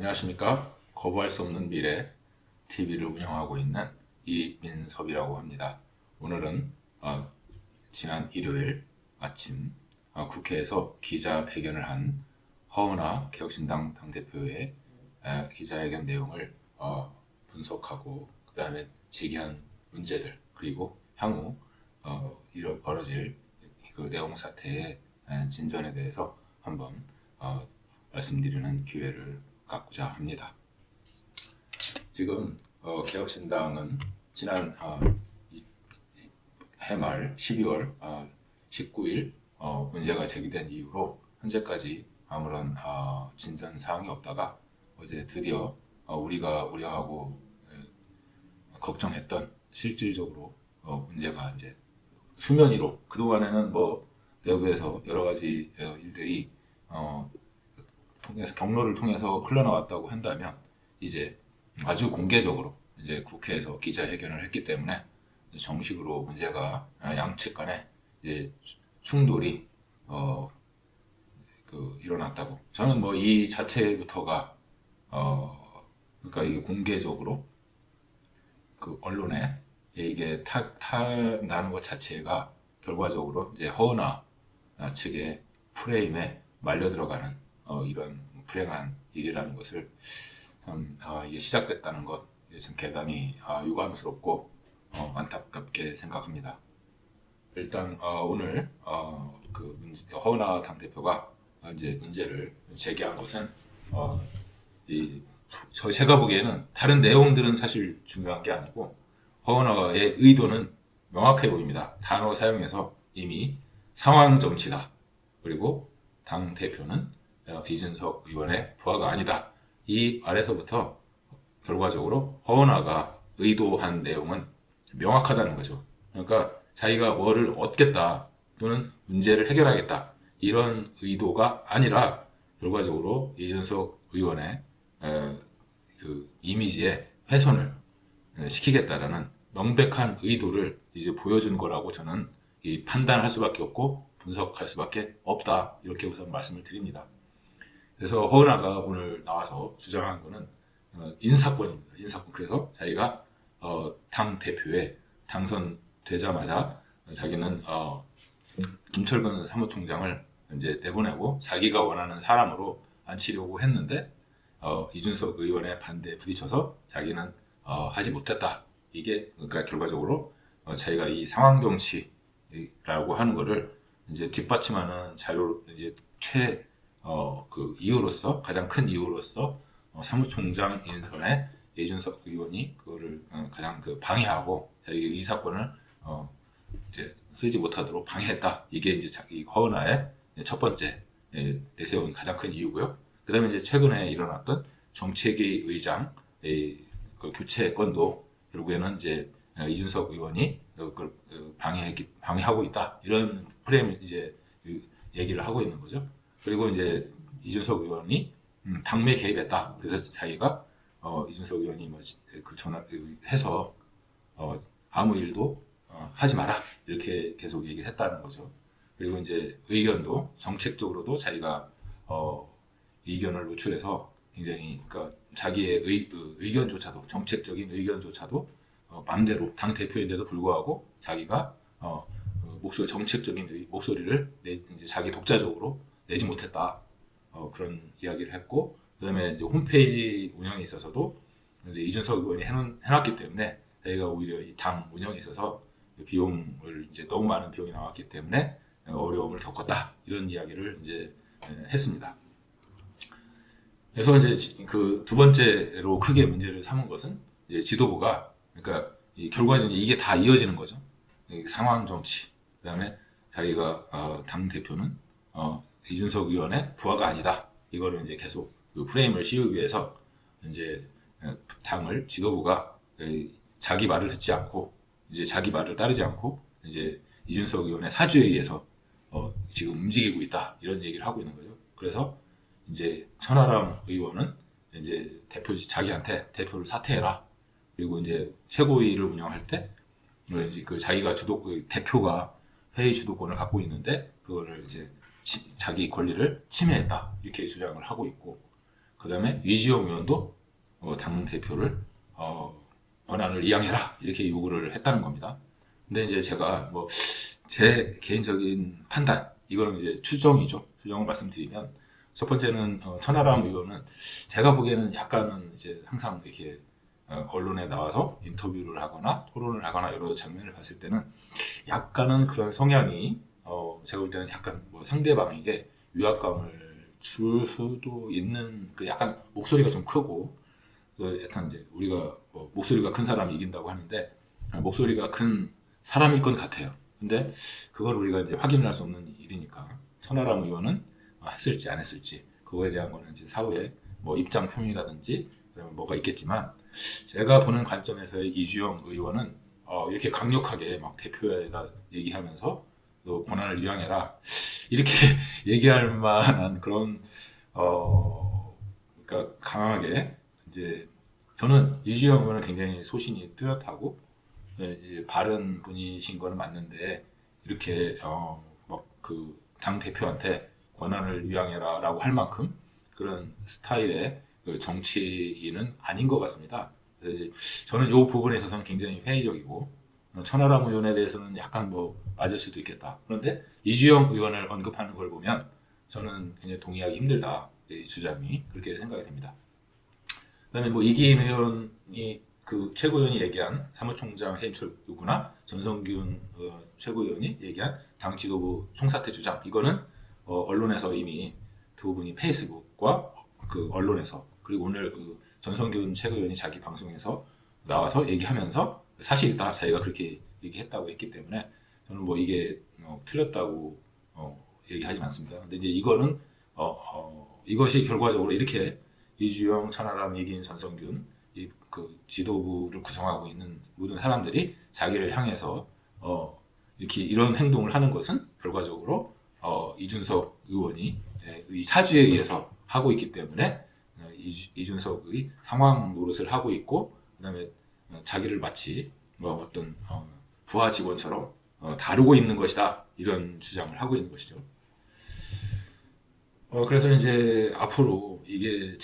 안녕하십니까. 거부할 수 없는 미래 TV를 운영하고 있는 이민섭이라고 합니다. 오늘은 지난 일요일 아침 국회에서 기자회견을 한 허은하 개혁신당 당대표의 기자회견 내용을 분석하고 그 다음에 제기한 문제들 그리고 향후 벌어질 그 내용 사태의 진전에 대해서 한번 말씀드리는 기회를 갖고자 합니다. 지금 개혁신당은 지난 해말 12월 19일 문제가 제기된 이후로 현재까지 아무런 진전 사항이 없다가 어제 드디어 우리가 우려하고 걱정했던 실질적으로 문제가 이제 수면 위로 그동안에는 내부에서 여러 가지 일들이 통해서 경로를 통해서 흘러나왔다고 한다면 이제 아주 공개적으로 이제 국회에서 기자회견을 했기 때문에 정식으로 문제가 양측 간에 이제 충돌이 일어났다고 저는 이 자체부터가 그러니까 이게 공개적으로 그 언론에 이게 나는 것 자체가 결과적으로 이제 허은하 측의 프레임에 말려 들어가는 이런 불행한 일이라는 것을 참 이게 시작됐다는 것 참 대단히 유감스럽고 안타깝게 생각합니다. 일단 오늘 허은하 당대표가 이제 문제를 제기한 것은 제가 보기에는 다른 내용들은 사실 중요한 게 아니고 허은하의 의도는 명확해 보입니다. 단어 사용해서 이미 상황 정치다. 그리고 당 대표는 이준석 의원의 부하가 아니다. 이 말에서부터 결과적으로 허은하가 의도한 내용은 명확하다는 거죠. 그러니까 자기가 뭐를 얻겠다 또는 문제를 해결하겠다 이런 의도가 아니라 결과적으로 이준석 의원의 그 이미지의 훼손을 시키겠다라는 명백한 의도를 이제 보여준 거라고 저는 판단할 수밖에 없고 분석할 수밖에 없다 이렇게 우선 말씀을 드립니다. 그래서 허은하가 오늘 나와서 주장한 거는 인사권입니다. 인사권. 그래서 자기가 당 대표에 당선되자마자 자기는 김철근 사무총장을 이제 내보내고 자기가 원하는 사람으로 앉히려고 했는데 이준석 의원의 반대에 부딪혀서 자기는 하지 못했다. 이게 그러니까 결과적으로 자기가 이 상황 정치라고 하는 거를 이제 뒷받침하는 자료 이제 그 이유로서 가장 큰 이유로서 사무총장 인선에 이준석 의원이 그거를 가장 방해하고 자기 의사권을 이제 쓰지 못하도록 방해했다. 이게 이제 자기 허은하의 첫 번째 내세운 가장 큰 이유고요. 그다음에 이제 최근에 일어났던 정책위 의장 그 교체 건도 결국에는 이제 이준석 의원이 그걸 방해하고 있다. 이런 프레임을 이제 얘기를 하고 있는 거죠. 그리고 이제 이준석 의원이 당내 개입했다. 그래서 자기가 이준석 의원이 그 전화 해서 아무 일도 하지 마라 이렇게 계속 얘기를 했다는 거죠. 그리고 이제 의견도 정책적으로도 자기가 의견을 노출해서 굉장히 그러니까 자기의 의견조차도 정책적인 의견조차도 마음대로 당 대표인데도 불구하고 자기가 정책적인 목소리를 이제 자기 독자적으로 내지 못했다. 그런 이야기를 했고, 그다음에 이제 홈페이지 운영에 있어서도 이제 이준석 의원이 해놨기 때문에 자기가 오히려 이 당 운영에 있어서 비용을 이제 너무 많은 비용이 나왔기 때문에 어려움을 겪었다. 이런 이야기를 이제 했습니다. 그래서 이제 그 두 번째로 크게 문제를 삼은 것은 이제 지도부가 그러니까 결과적으로 이게 다 이어지는 거죠. 상황 정치. 그다음에 자기가 당 대표는 이준석 의원의 부하가 아니다. 이거를 이제 계속 그 프레임을 씌우기 위해서 이제 당을 지도부가 자기 말을 듣지 않고 이제 자기 말을 따르지 않고 이제 이준석 의원의 사주에 의해서 지금 움직이고 있다. 이런 얘기를 하고 있는 거죠. 그래서 이제 천하람 의원은 이제 자기한테 대표를 사퇴해라. 그리고 이제 최고위를 운영할 때 이제 그 자기가 대표가 회의 주도권을 갖고 있는데 그거를 이제 자기 권리를 침해했다 이렇게 주장을 하고 있고 그다음에 이주영 의원도 당 대표를 권한을 이양해라 이렇게 요구를 했다는 겁니다. 근데 이제 제가 뭐 제 개인적인 판단 이거는 이제 추정이죠. 추정을 말씀드리면 첫 번째는 천하람 의원은 제가 보기에는 약간은 이제 항상 이렇게 언론에 나와서 인터뷰를 하거나 토론을 하거나 여러 장면을 봤을 때는 약간은 그런 성향이 제가 볼 때는 약간 뭐 상대방에게 위압감을 줄 수도 있는 그 약간 목소리가 좀 크고 약간 이제 우리가 뭐 목소리가 큰 사람이 이긴다고 하는데 목소리가 큰 사람일 것 같아요. 근데 그걸 우리가 이제 확인을 할 수 없는 일이니까 천하람 의원은 했을지 안 했을지 그거에 대한 거는 이제 사후에 뭐 입장 표명이라든지 뭐가 있겠지만 제가 보는 관점에서의 이주영 의원은 이렇게 강력하게 막 대표에다 얘기하면서 너 권한을 이양해라 이렇게 얘기할 만한 그런 그러니까 강하게 이제 저는 이주영 의원은 굉장히 소신이 뚜렷하고 이제 바른 분이신 거는 맞는데 이렇게 그 당 대표한테 권한을 위양해라라고 할 만큼 그런 스타일의 그 정치인은 아닌 것 같습니다. 그래서 이제 저는 이 부분에 있어서는 굉장히 회의적이고 천하람 의원에 대해서는 약간 뭐 맞을 수도 있겠다. 그런데 이주영 의원을 언급하는 걸 보면 저는 굉장히 동의하기 힘들다. 이 주장이 그렇게 생각이 됩니다. 그다음에 뭐 이기인 의원이 그 최고위원이 얘기한 사무총장 해임철 요구나 전성균 최고위원이 얘기한 당 지도부 총사퇴 주장 이거는 언론에서 이미 두 분이 페이스북과 그 언론에서 그리고 오늘 그 전성균 최고위원이 자기 방송에서 나와서 얘기하면서 사실이다 자기가 그렇게 얘기했다고 했기 때문에 저는 뭐 이게 틀렸다고 얘기하지 않습니다. 근데 이제 이거는 이것이 결과적으로 이렇게 이주영, 천하람, 이기인, 전성균 그 지도부를 구성하고 있는 모든 사람들이 자기를 향해서 이렇게 이런 행동을 하는 것은 결과적으로 이준석 의원이 이 사주에 의해서 하고 있기 때문에 이준석의 상황 노릇을 하고 있고 그다음에 자기를 마치 어떤 부하 직원처럼 다루고 있는 것이다 이런 주장을 하고 있는 것이죠. 그래서 이제 앞으로 이게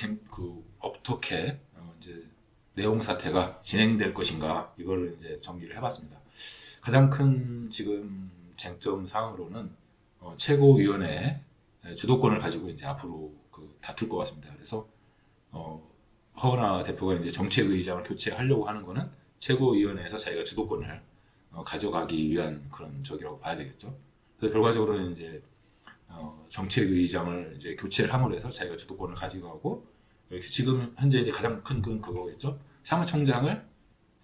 어떻게 이제 내용 사태가 진행될 것인가 이거를 이제 정리를 해봤습니다. 가장 큰 지금 쟁점 사항으로는 최고위원회 주도권을 가지고 이제 앞으로 다툴 것 같습니다. 그래서 허은하 대표가 이제 정책의장을 교체하려고 하는 거는 최고위원회에서 자기가 주도권을 가져가기 위한 그런 적이라고 봐야 되겠죠. 그래서 결과적으로는 이제 정책의장을 이제 교체를 함으로 해서 자기가 주도권을 가져가고 지금 현재 이제 가장 큰 건 그거겠죠. 사무총장을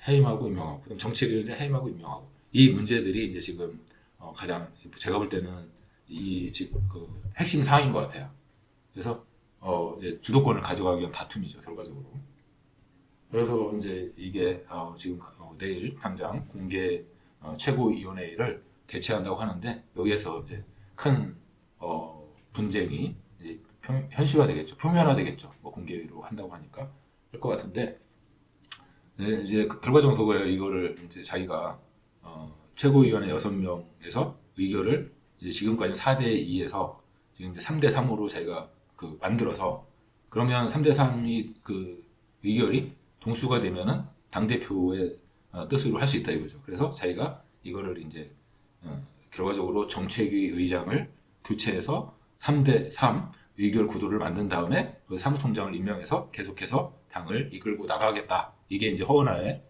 해임하고 임명하고, 그다음 정책위원장 해임하고 임명하고 이 문제들이 이제 지금 가장 제가 볼 때는 이 지금 그 핵심 사항인 것 같아요. 그래서 이제 주도권을 가져가기 위한 다툼이죠 결과적으로. 그래서 이제 이게 지금 내일 당장 공개 최고위원회를 개최한다고 하는데 여기에서 이제 큰 분쟁이 이제 현실화되겠죠. 표면화되겠죠. 뭐 공개로 한다고 하니까 할 것 같은데 네, 이제 결과적으로 그거예요. 이거를 이제 자기가 최고위원회 6명에서 의결을 이제 지금까지 4대2에서 지금 이제 3대3으로 자기가 만들어서 그러면 3대3이 그 의결이 동수가 되면은 당대표의 뜻으로 할 수 있다 이거죠. 그래서 자기가 이거를 이제 결과적으로 정책위 의장을 교체해서 3대3 의결 구도를 만든 다음에 그 사무총장을 임명해서 계속해서 당을 이끌고 나가겠다. 이게 이제 허은하의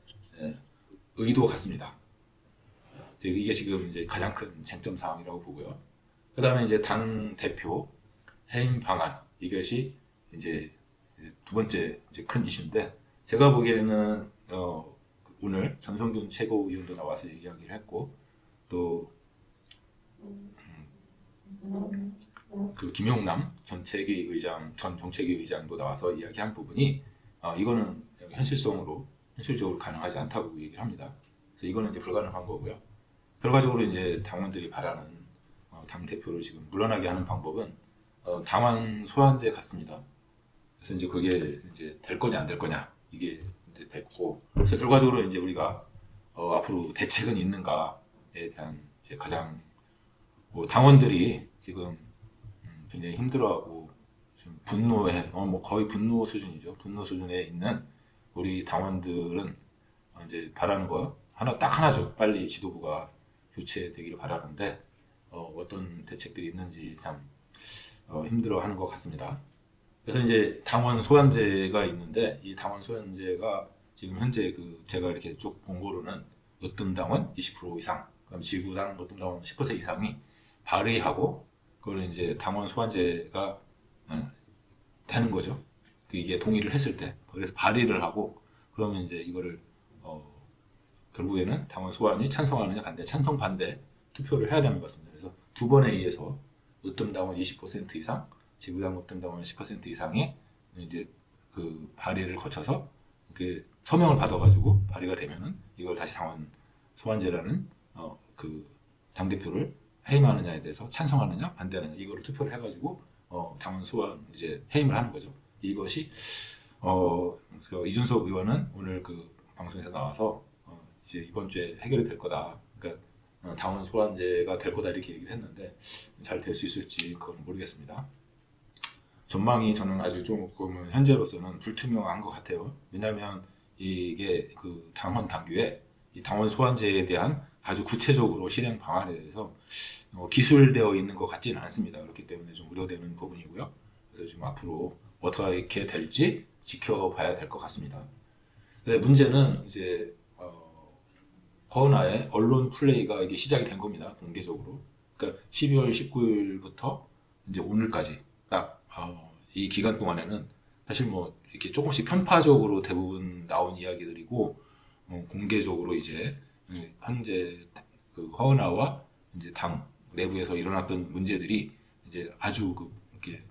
의도 같습니다. 이게 지금 이제 가장 큰 쟁점 사항이라고 보고요. 그 다음에 이제 당 대표 해임 방안 이것이 이제 두 번째 이제 큰 이슈인데 제가 보기에는 오늘 전성균 최고위원도 나와서 이야기를 했고 또 그 김용남 전 정책위 의장도 나와서 이야기한 부분이 이거는 현실적으로 가능하지 않다고 얘기를 합니다. 그래서 이거는 이제 불가능한 거고요. 결과적으로 이제 당원들이 바라는 당 대표를 지금 물러나게 하는 방법은 당원 소환제 같습니다. 그래서 이제 그게 이제 될 거냐 안 될 거냐 이게 이제 됐고 그래서 결과적으로 이제 우리가 앞으로 대책은 있는가에 대한 이제 가장 당원들이 지금 굉장히 힘들어하고 좀 분노해, 뭐 거의 분노 수준이죠. 분노 수준에 있는 우리 당원들은 이제 바라는 거 하나 딱 하나죠. 빨리 지도부가 교체되기를 바라는데 어떤 대책들이 있는지 참 힘들어하는 것 같습니다. 그래서 이제 당원 소환제가 있는데 이 당원 소환제가 지금 현재 그 제가 이렇게 쭉 본 거로는 으뜸 당원 20% 이상, 그다음 지구당 으뜸 당원 10% 이상이 발의하고 그걸 이제 당원 소환제가 되는 거죠. 이게 동의를 했을 때 그래서 발의를 하고 그러면 이제 이거를 결국에는 당원 소환이 찬성하느냐 반대, 찬성 반대 투표를 해야 되는 것 같습니다. 그래서 두 번에 의해서 으뜸 당원 20% 이상, 지구당 으뜸 당원 10% 이상이 이제 그 발의를 거쳐서 그 서명을 받아가지고 발의가 되면은 이걸 다시 당원 소환제라는 그 당 대표를 해임하느냐에 대해서 찬성하느냐 반대하느냐 이거를 투표를 해가지고 당원 소환 이제 해임을 하는 거죠. 이것이 그 이준석 의원은 오늘 그 방송에서 나와서 이제 이번 주에 해결이 될 거다. 그러니까 당원 소환제가 될 거다 이렇게 얘기를 했는데 잘 될 수 있을지 그건 모르겠습니다. 전망이 저는 아주 조금 현재로서는 불투명한 것 같아요. 왜냐하면 이게 그 당원 당규에 이 당원 소환제에 대한 아주 구체적으로 실행 방안에 대해서 기술되어 있는 것 같지는 않습니다. 그렇기 때문에 좀 우려되는 부분이고요. 그래서 지금 앞으로 어떻게 될지 지켜봐야 될 것 같습니다. 문제는 이제 허은하의 언론 플레이가 이게 시작이 된 겁니다. 공개적으로. 그러니까 12월 19일부터 이제 오늘까지 딱 이 기간 동안에는 사실 뭐 이렇게 조금씩 편파적으로 대부분 나온 이야기들이고 공개적으로 이제 현재 그 허은하와 이제 당 내부에서 일어났던 문제들이 이제 아주 이렇게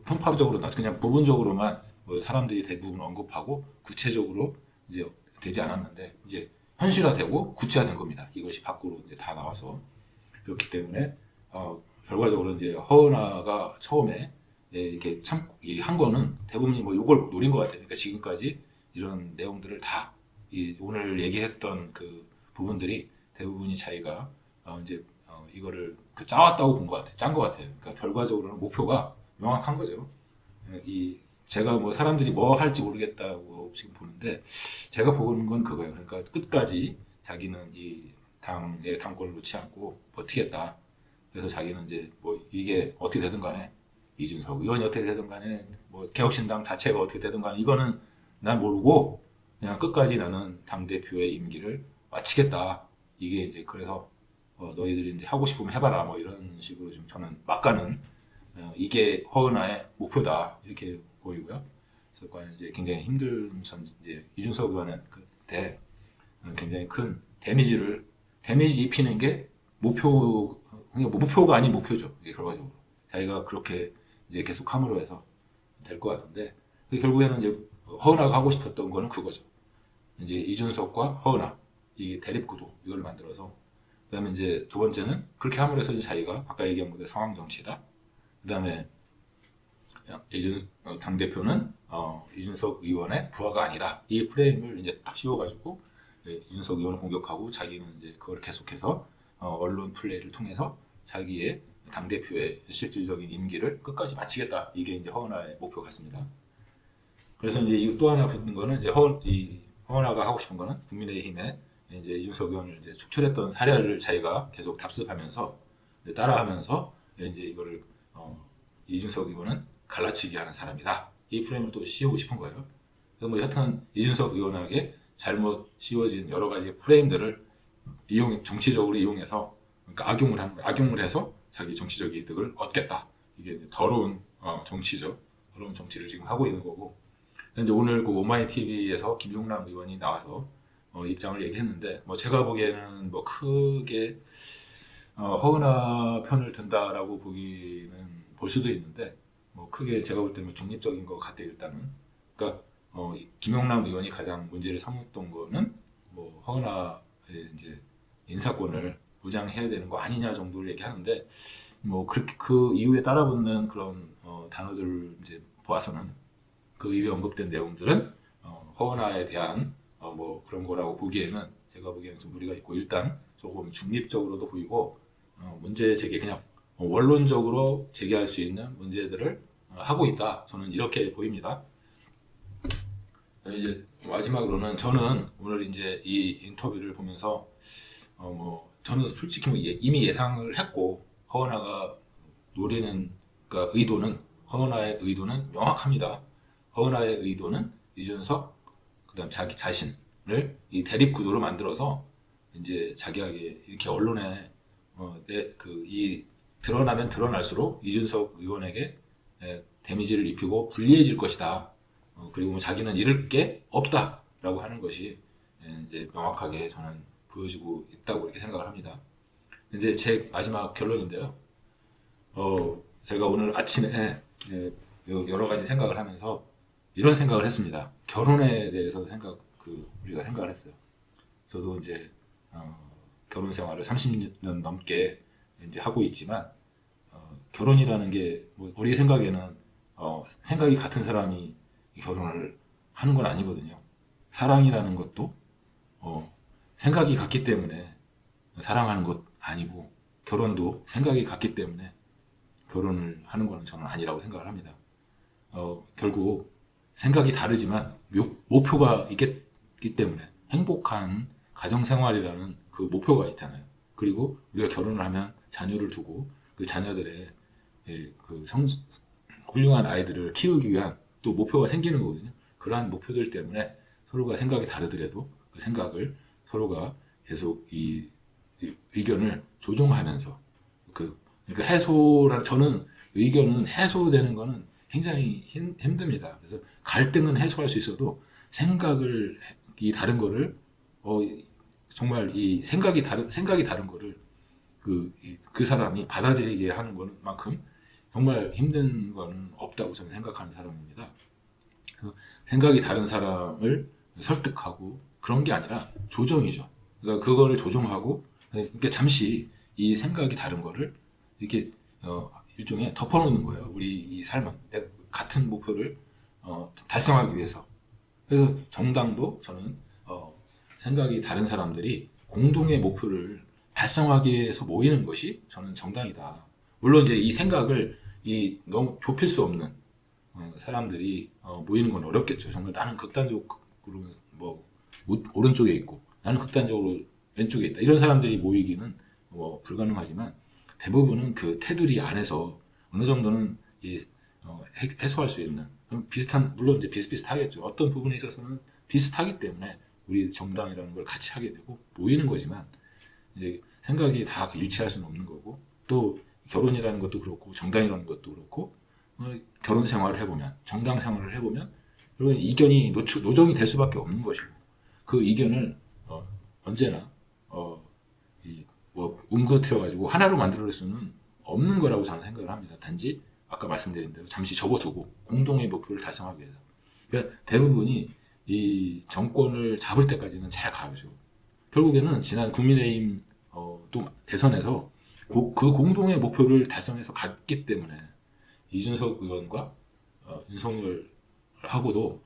편파적으로 그냥 부분적으로만 뭐 사람들이 대부분 언급하고 구체적으로 이제 되지 않았는데 이제 현실화되고 구체화된 겁니다. 이것이 밖으로 이제 다 나와서 그렇기 때문에 결과적으로 이제 허은하가 처음에 이렇게 참 한 거는 대부분이 뭐 이걸 노린 것 같아요. 그러니까 지금까지 이런 내용들을 다 오늘 얘기했던 그 부분들이 대부분이 자기가 이제 이거를 짜왔다고 본 것 같아요. 짠 것 같아요. 그러니까 결과적으로는 목표가 명확한 거죠. 제가 뭐 사람들이 뭐 할지 모르겠다고 지금 보는데 제가 보는 건 그거예요. 그러니까 끝까지 자기는 이 당의 당권을 놓지 않고 버티겠다. 그래서 자기는 이제 뭐 이게 어떻게 되든 간에 이준석 의원이 어떻게 되든 간에 뭐 개혁신당 자체가 어떻게 되든 간에 이거는 난 모르고 그냥 끝까지 나는 당대표의 임기를 마치겠다. 이게 이제 그래서 너희들이 이제 하고 싶으면 해봐라. 뭐 이런 식으로 좀 저는 막가는 이게 허은하의 목표다. 이렇게 보이고요. 그래서 과연 이제 굉장히 힘든 이제 이준석 의원은 그때 굉장히 큰 데미지 입히는 게 목표가 아닌 목표죠. 이게 결과적으로 자기가 그렇게 이제 계속 함으로 해서 될 것 같은데 결국에는 이제 허은하가 하고 싶었던 거는 그거죠. 이제 이준석과 허은하 이 대립 구도 이걸 만들어서 그다음에 이제 두 번째는 그렇게 함으로 해서 이제 자기가 아까 얘기한 것대 상황 정치다. 그다음에 당 대표는 이준석 의원의 부하가 아니다. 이 프레임을 이제 딱 씌워가지고 이준석 의원을 공격하고 자기는 이제 그걸 계속해서 언론 플레이를 통해서 자기의 당 대표의 실질적인 임기를 끝까지 마치겠다. 이게 이제 허은하의 목표 같습니다. 그래서 이제 또 하나 붙는 거는 이제 허은하가 하고 싶은 거는 국민의힘에 이제 이준석 의원을 이제 축출했던 사례를 자기가 계속 답습하면서 따라하면서 이제 이거를 이준석 의원은 갈라치기 하는 사람이다. 이 프레임을 또 씌우고 싶은 거예요. 그래서 뭐 여튼 이준석 의원에게 잘못 씌워진 여러 가지 프레임들을 정치적으로 이용해서 그러니까 악용을 해서 자기 정치적 이득을 얻겠다. 이게 더러운 정치죠. 더러운 정치를 지금 하고 있는 거고. 이제 오늘 그 오마이 TV에서 김용남 의원이 나와서 입장을 얘기했는데 뭐 제가 보기에는 뭐 크게 허은하 편을 든다라고 볼 수도 있는데 뭐 크게 제가 볼 때는 중립적인 것 같아요. 일단은 그러니까 김용남 의원이 가장 문제를 삼았던 거는 뭐 허은하의 이제 인사권을 보장해야 되는 거 아니냐 정도를 얘기하는데 뭐 그렇게 그 이후에 따라붙는 그런 단어들을 이제 보아서는 그 이후에 언급된 내용들은 허은하에 대한 뭐 그런 거라고 보기에는 제가 보기에는 좀 무리가 있고 일단 조금 중립적으로도 보이고 문제 제기 그냥 원론적으로 제기할 수 있는 문제들을 하고 있다. 저는 이렇게 보입니다. 이제 마지막으로는 저는 오늘 이제 이 인터뷰를 보면서 저는 솔직히 이미 예상을 했고 허은하가 노리는 그러니까 허은하의 의도는 명확합니다. 허은하의 의도는 이준석 그다음 자기 자신을 이 대립 구도로 만들어서 이제 자기에게 이렇게 언론에 이 드러나면 드러날수록 이준석 의원에게 데미지를 입히고 불리해질 것이다. 그리고 자기는 잃을 게 없다라고 하는 것이 이제 명확하게 저는 보여지고 있다고 이렇게 생각을 합니다. 이제 제 마지막 결론인데요. 제가 오늘 아침에 여러 가지 생각을 하면서 이런 생각을 했습니다. 결혼에 대해서 우리가 생각을 했어요. 저도 이제 결혼 생활을 30년 넘게 이제 하고 있지만 결혼이라는 게 우리 생각에는 생각이 같은 사람이 결혼을 하는 건 아니거든요. 사랑이라는 것도 생각이 같기 때문에 사랑하는 것 아니고 결혼도 생각이 같기 때문에 결혼을 하는 거는 저는 아니라고 생각을 합니다. 결국 생각이 다르지만 목표가 있기 때문에 행복한 가정생활이라는 그 목표가 있잖아요. 그리고 우리가 결혼을 하면 자녀를 두고 그 자녀들의 그 훌륭한 아이들을 키우기 위한 또 목표가 생기는 거거든요. 그러한 목표들 때문에 서로가 생각이 다르더라도 그 생각을 서로가 계속 이 의견을 조정하면서 그러니까 저는 의견은 해소되는 거는 굉장히 힘듭니다. 그래서 갈등은 해소할 수 있어도 이 다른 거를 정말 이 생각이 다른 거를 그 사람이 받아들이게 하는 거는 만큼 정말 힘든 거는 없다고 저는 생각하는 사람입니다. 생각이 다른 사람을 설득하고 그런 게 아니라 조정이죠. 그러니까 그거를 조정하고 그러니까 잠시 이 생각이 다른 거를 이렇게 일종의 덮어놓는 거예요. 우리 이 삶은 같은 목표를 달성하기 위해서. 그래서 정당도 저는 생각이 다른 사람들이 공동의 목표를 달성하기 위해서 모이는 것이 저는 정당이다. 물론 이제 이 생각을 너무 좁힐 수 없는 사람들이 모이는 건 어렵겠죠. 정말 나는 극단적으로 오른쪽에 있고 나는 극단적으로 왼쪽에 있다. 이런 사람들이 모이기는 불가능하지만 대부분은 그 테두리 안에서 어느 정도는 해소할 수 있는 물론 이제 비슷비슷하겠죠. 어떤 부분에 있어서는 비슷하기 때문에 우리 정당이라는 걸 같이 하게 되고 모이는 거지만 이제 생각이 다 일치할 수는 없는 거고 또 결혼이라는 것도 그렇고 정당이라는 것도 그렇고 결혼 생활을 해보면 정당 생활을 해보면 그런 이견이 노정이 될 수밖에 없는 것이고 그 이견을 언제나 움거트려 가지고 하나로 만들 수는 없는 거라고 저는 생각을 합니다. 단지 아까 말씀드린 대로 잠시 접어두고 공동의 목표를 달성하기 위해서. 그러니까 대부분이 이 정권을 잡을 때까지는 잘 가죠. 결국에는 지난 국민의힘 또 대선에서 그 공동의 목표를 달성해서 갔기 때문에 이준석 의원과 윤석열하고도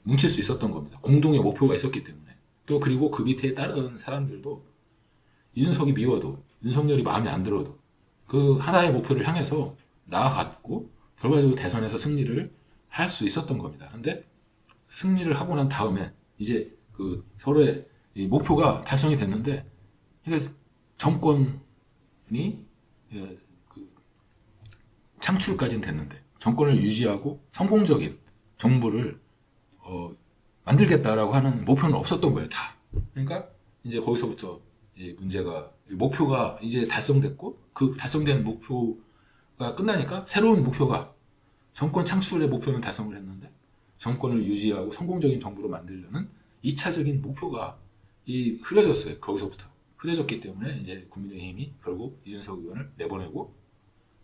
뭉칠 수 있었던 겁니다. 공동의 목표가 있었기 때문에. 또 그리고 그 밑에 따르던 사람들도 이준석이 미워도 윤석열이 마음에 안 들어도 그 하나의 목표를 향해서 나아갔고 결과적으로 대선에서 승리를 할 수 있었던 겁니다. 근데 승리를 하고 난 다음에 이제 그 서로의 이 목표가 달성이 됐는데 그러니까 정권이 창출까지는 됐는데 정권을 유지하고 성공적인 정부를 만들겠다라고 하는 목표는 없었던 거예요. 다. 그러니까 이제 거기서부터 목표가 이제 달성됐고 그 달성된 목표가 끝나니까 새로운 목표가 정권 창출의 목표는 달성을 했는데 정권을 유지하고 성공적인 정부로 만들려는 2차적인 목표가 흐려졌어요. 거기서부터 흐려졌기 때문에 이제 국민의힘이 결국 이준석 의원을 내보내고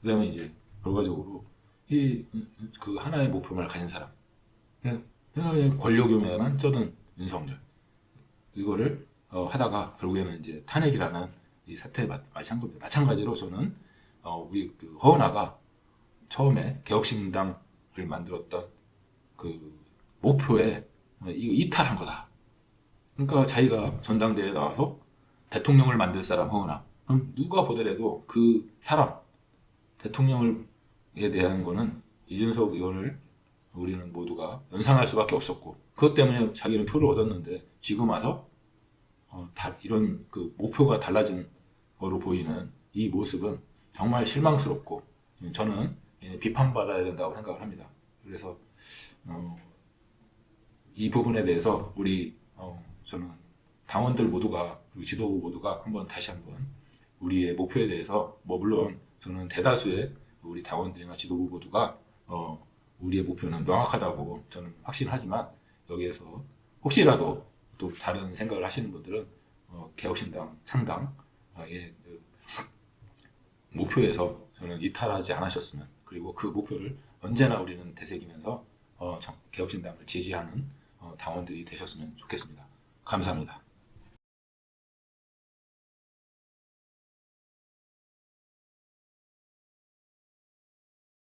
그다음에 이제 결과적으로 그 하나의 목표만 가진 사람 그냥 권력욕에만 쩌든 윤석열 이거를 하다가 결국에는 이제 탄핵이라는 이 사태에 맞이한 겁니다. 마찬가지로 저는 우리 허은하가 처음에 개혁신당을 만들었던 그 목표에 이탈한 거다. 그러니까 자기가 전당대회에 나와서 대통령을 만들 사람 허은하. 그럼 누가 보더라도 그 사람 대통령에 대한 거는 이준석 의원을 우리는 모두가 연상할 수밖에 없었고 그것 때문에 자기는 표를 얻었는데 지금 와서 이런 그 목표가 달라진 거로 보이는 이 모습은 정말 실망스럽고 저는 비판받아야 된다고 생각을 합니다. 그래서 이 부분에 대해서 저는 당원들 모두가 그리고 지도부 모두가 다시 한번 우리의 목표에 대해서 물론 저는 대다수의 우리 당원들이나 지도부 모두가 우리의 목표는 명확하다고 저는 확신하지만 여기에서 혹시라도 또 다른 생각을 하시는 분들은 개혁신당 창당의 그 목표에서 저는 이탈하지 않으셨으면 그리고 그 목표를 언제나 우리는 되새기면서 개혁신당을 지지하는 당원들이 되셨으면 좋겠습니다. 감사합니다.